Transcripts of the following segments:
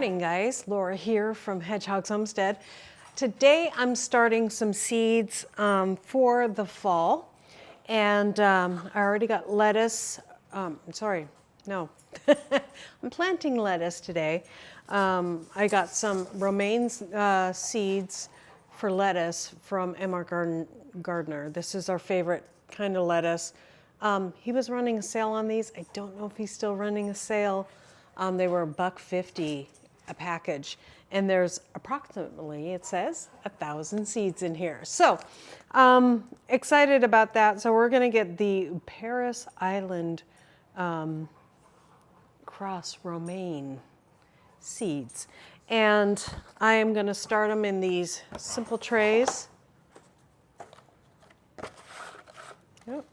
morning, guys. Laura here from Hedgehog's Homestead. Today I'm starting some seeds for the fall, and I already got lettuce. I'm planting lettuce today. I got some romaine seeds for lettuce from Emma Gardner. This is our favorite kind of lettuce. He was running a sale on these. I don't know if he's still running a sale. They were $1.50 a package, and there's approximately, it says, 1,000 seeds in here. So excited about that. So we're going to get the Paris Island cross romaine seeds, and I am going to start them in these simple trays. Yep.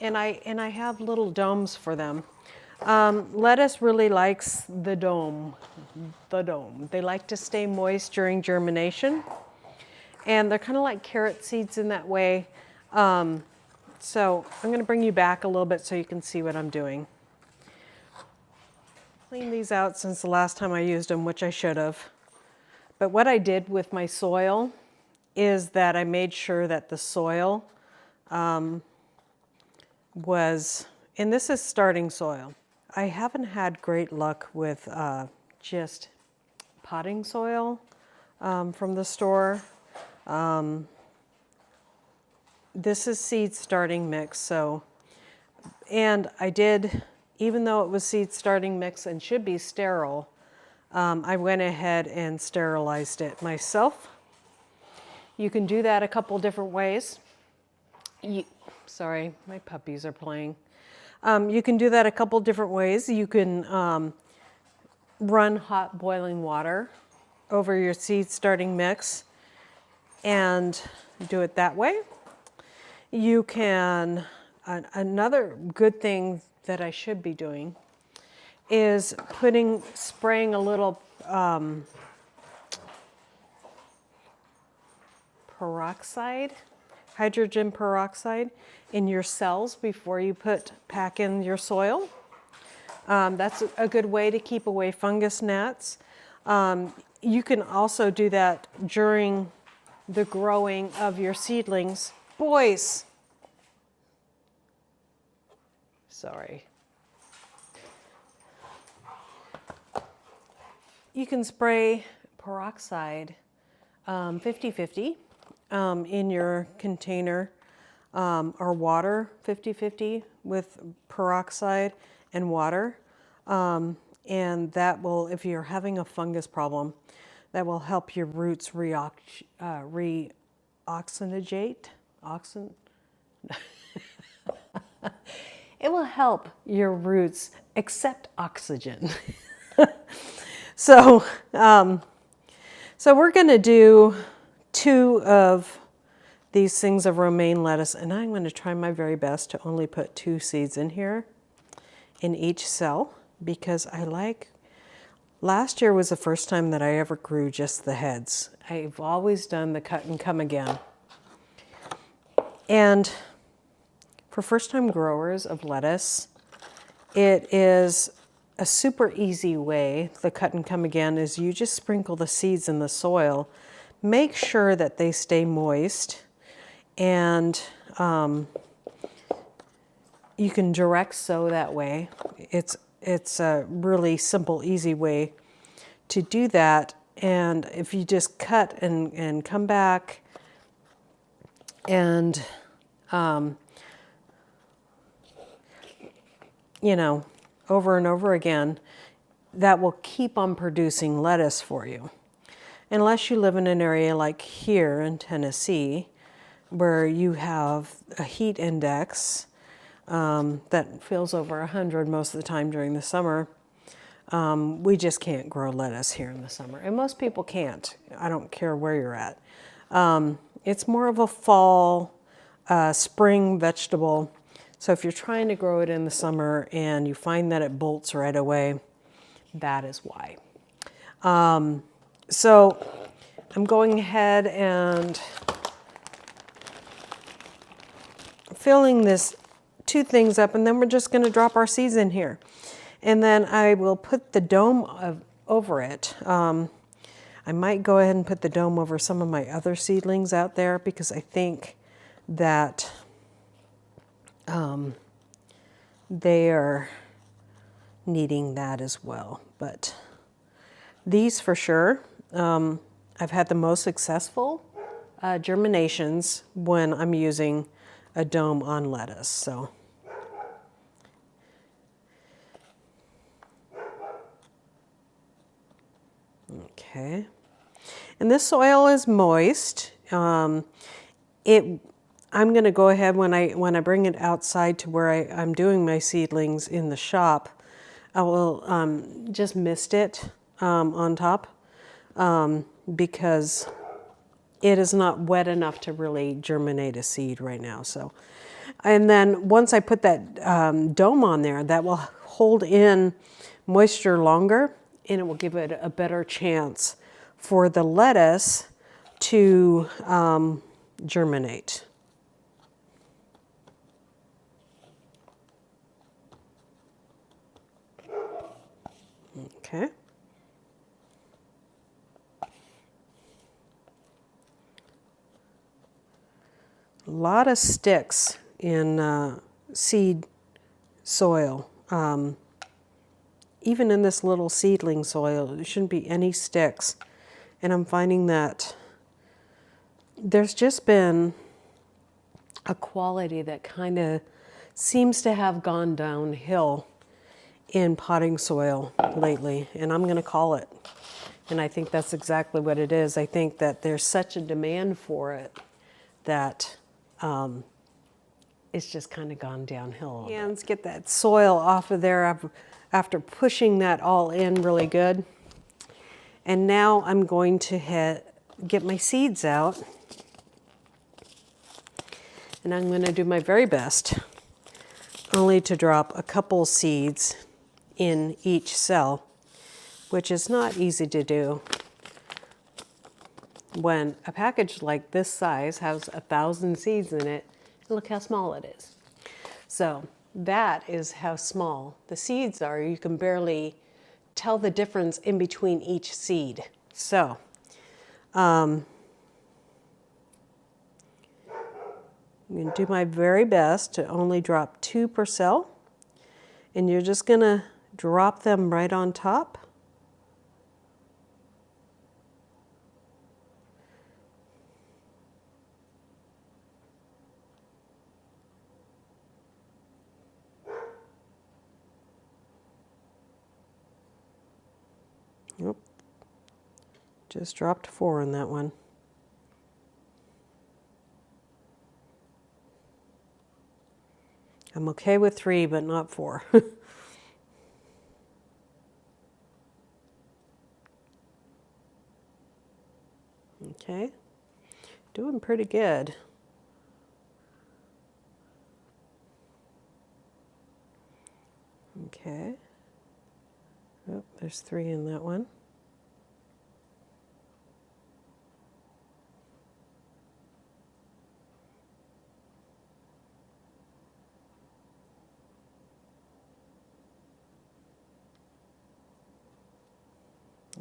And I have little domes for them. Lettuce really likes the dome. They like to stay moist during germination, and they're kind of like carrot seeds in that way. So I'm going to bring you back a little bit so you can see what I'm doing. Cleaned these out since the last time I used them, which I should have. But what I did with my soil is that I made sure that the soil was, and this is starting soil. I haven't had great luck with just potting soil from the store. This is seed starting mix, so, and I did, even though it was seed starting mix and should be sterile, I went ahead and sterilized it myself. You can do that a couple different ways. Sorry, my puppies are playing. You can do that a couple different ways. You can run hot boiling water over your seed starting mix and do it that way. You can, another good thing that I should be doing is spraying a little hydrogen peroxide in your cells before you pack in your soil. That's a good way to keep away fungus gnats. You can also do that during the growing of your seedlings. Boys! Sorry. You can spray peroxide 50-50 in your container, or water 50-50 with peroxide and water. And that will, if you're having a fungus problem, that will help your roots reoxygenate. It will help your roots accept oxygen. So we're going to do 2 of these things of romaine lettuce, and I'm going to try my very best to only put 2 seeds in here in each cell, because last year was the first time that I ever grew just the heads. I've always done the cut and come again. And for first-time growers of lettuce, it is a super easy way. The cut and come again is you just sprinkle the seeds in the soil. Make sure that they stay moist, and you can direct sow that way. It's a really simple, easy way to do that. And if you just cut and come back and over and over again, that will keep on producing lettuce for you. Unless you live in an area like here in Tennessee, where you have a heat index that feels over 100 most of the time during the summer, we just can't grow lettuce here in the summer. And most people can't. I don't care where you're at. It's more of a fall, spring vegetable. So if you're trying to grow it in the summer and you find that it bolts right away, that is why. So I'm going ahead and filling this 2 things up, and then we're just going to drop our seeds in here. And then I will put the dome over it. I might go ahead and put the dome over some of my other seedlings out there because I think that they are needing that as well. But these for sure, I've had the most successful germinations when I'm using a dome on lettuce. So. Okay. And this soil is moist. I'm going to go ahead when I bring it outside to where I'm doing my seedlings in the shop. I will just mist it on top because it is not wet enough to really germinate a seed right now. So, and then once I put that dome on there, that will hold in moisture longer, and it will give it a better chance for the lettuce to germinate. Okay. A lot of sticks in seed soil. Even in this little seedling soil, there shouldn't be any sticks. And I'm finding that there's just been a quality that kind of seems to have gone downhill in potting soil lately, and I'm going to call it. And I think that's exactly what it is. I think that there's such a demand for it that it's just kind of gone downhill. Hands, get that soil off of there after pushing that all in really good. And now I'm going to get my seeds out. And I'm going to do my very best only to drop a couple seeds in each cell, which is not easy to do when a package like this size has 1,000 seeds in it. Look how small it is. So that is how small the seeds are. You can barely tell the difference in between each seed. So I'm going to do my very best to only drop 2 per cell. And you're just going to drop them right on top. Nope. Just dropped 4 in that one. I'm okay with 3, but not 4. Okay, doing pretty good. Okay. Oh, there's 3 in that one.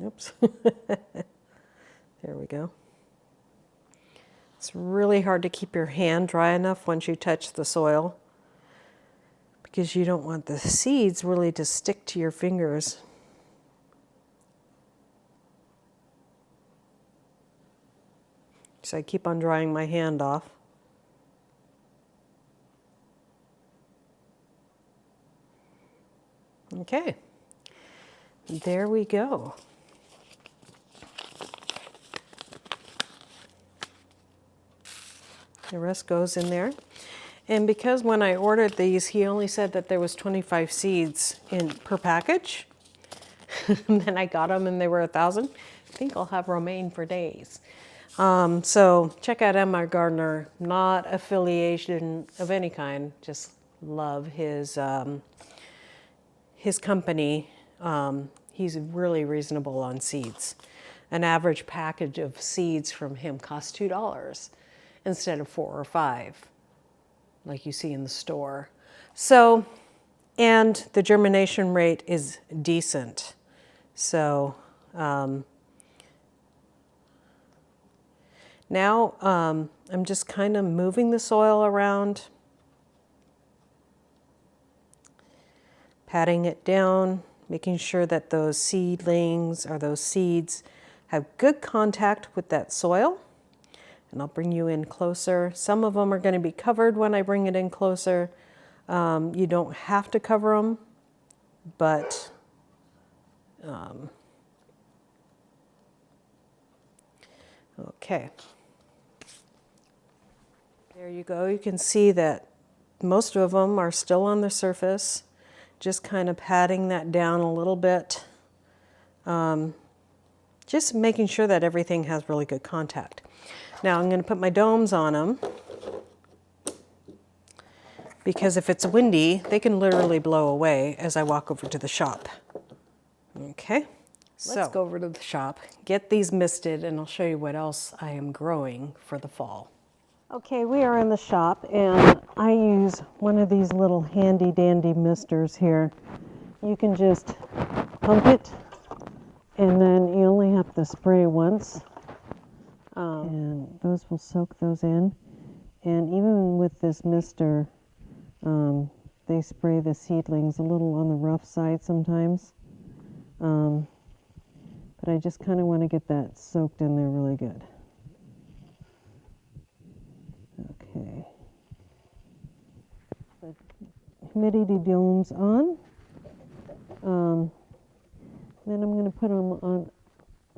Oops. There we go. It's really hard to keep your hand dry enough once you touch the soil because you don't want the seeds really to stick to your fingers. So I keep on drying my hand off. Okay, there we go. The rest goes in there. And because when I ordered these, he only said that there was 25 seeds per package. And then I got them and they were 1,000. I think I'll have romaine for days. So check out M.R. Gardner, not affiliation of any kind, just love his company. He's really reasonable on seeds. An average package of seeds from him costs $2 instead of $4 or $5, like you see in the store. So And the germination rate is decent. So now I'm just kind of moving the soil around, patting it down, making sure that those seedlings or those seeds have good contact with that soil. And I'll bring you in closer. Some of them are going to be covered when I bring it in closer. You don't have to cover them, but okay. There you go. You can see that most of them are still on the surface. Just kind of patting that down a little bit. Just making sure that everything has really good contact. Now I'm going to put my domes on them, because if it's windy, they can literally blow away as I walk over to the shop. Okay, let's go over to the shop, get these misted, and I'll show you what else I am growing for the fall. Okay, we are in the shop, and I use one of these little handy dandy misters here. You can just pump it, and then you only have to spray once, and those will soak those in. And even with this mister, they spray the seedlings a little on the rough side sometimes. But I just kind of want to get that soaked in there really good. Okay. The humidity domes on. Then I'm going to put them on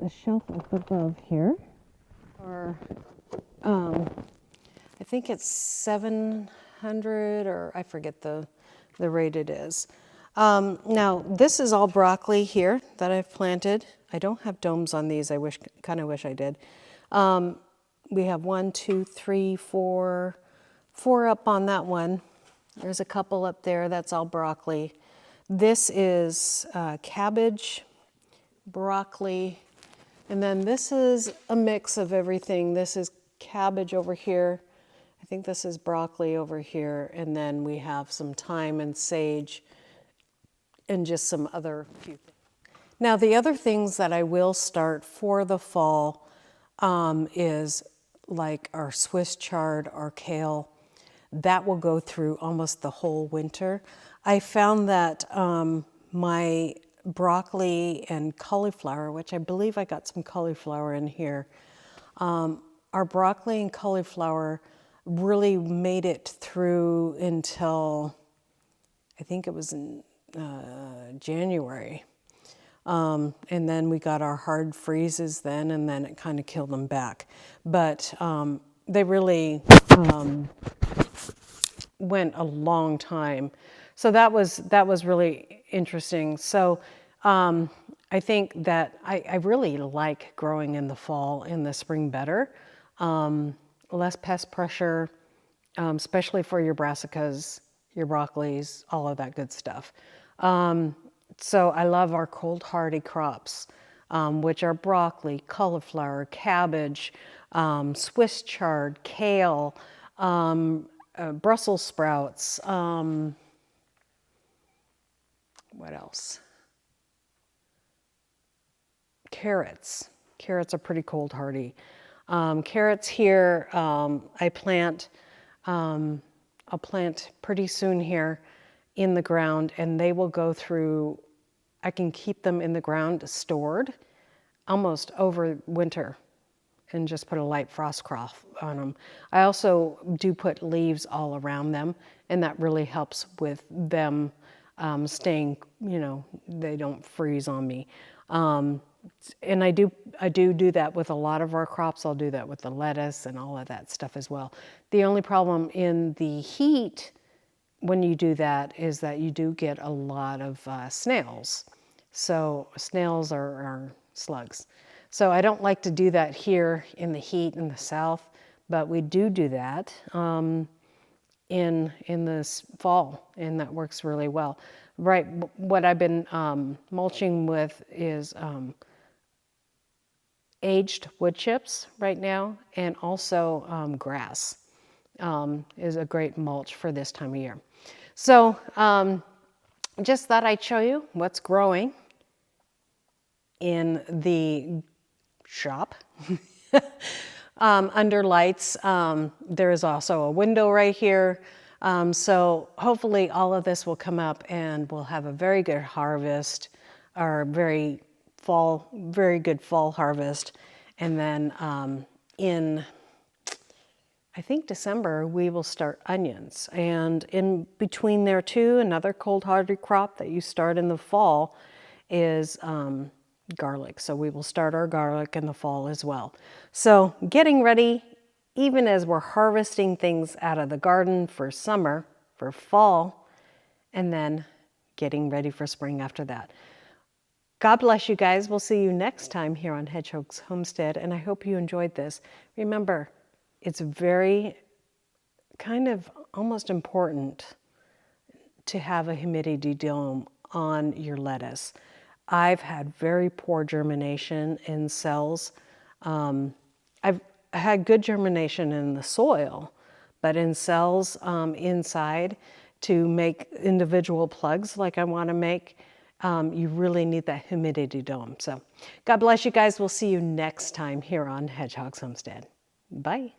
a shelf up above here. Or, I think it's 700, or I forget the rate it is. Now, this is all broccoli here that I've planted. I don't have domes on these. I kind of wish I did. We have 1, 2, 3, 4 up on that one. There's a couple up there. That's all broccoli. This is cabbage, broccoli, and then this is a mix of everything. This is cabbage over here. I think this is broccoli over here, and then we have some thyme and sage and just some other few things. Now, the other things that I will start for the fall is like our Swiss chard, our kale. That will go through almost the whole winter. I found that my broccoli and cauliflower, which I believe I got some cauliflower in here, our broccoli and cauliflower really made it through until I think it was in January. And then we got our hard freezes then, and then it kind of killed them back. But they really went a long time. So that was really interesting. So I think that I really like growing in the fall and the spring better. Less pest pressure, especially for your brassicas, your broccolis, all of that good stuff. So I love our cold hardy crops, which are broccoli, cauliflower, cabbage, Swiss chard, kale, Brussels sprouts, what else? Carrots. Carrots are pretty cold hardy. Carrots here, I plant, I'll plant pretty soon here in the ground, and they will go through, I can keep them in the ground stored almost over winter and just put a light frost cloth on them. I also do put leaves all around them, and that really helps with them staying, they don't freeze on me. And I do that with a lot of our crops. I'll do that with the lettuce and all of that stuff as well. The only problem in the heat when you do that is that you do get a lot of snails. So snails are slugs. So I don't like to do that here in the heat in the south, but we do that in this fall, and that works really well. Right, what I've been mulching with is aged wood chips right now, and also grass is a great mulch for this time of year. So just thought I'd show you what's growing in the shop. Under lights, there is also a window right here. So hopefully all of this will come up and we'll have a very good harvest, or very good fall harvest. And then in, I think December, we will start onions. And in between there too, another cold hardy crop that you start in the fall is garlic. So we will start our garlic in the fall as well. So getting ready, even as we're harvesting things out of the garden for summer, for fall, and then getting ready for spring after that. God bless you guys. We'll see you next time here on Hedgehog's Homestead, and I hope you enjoyed this. Remember, it's very kind of almost important to have a humidity dome on your lettuce. I've had very poor germination in cells. I've had good germination in the soil, but in cells inside, to make individual plugs like I want to make, you really need that humidity dome. So God bless you guys. We'll see you next time here on Hedgehog's Homestead. Bye.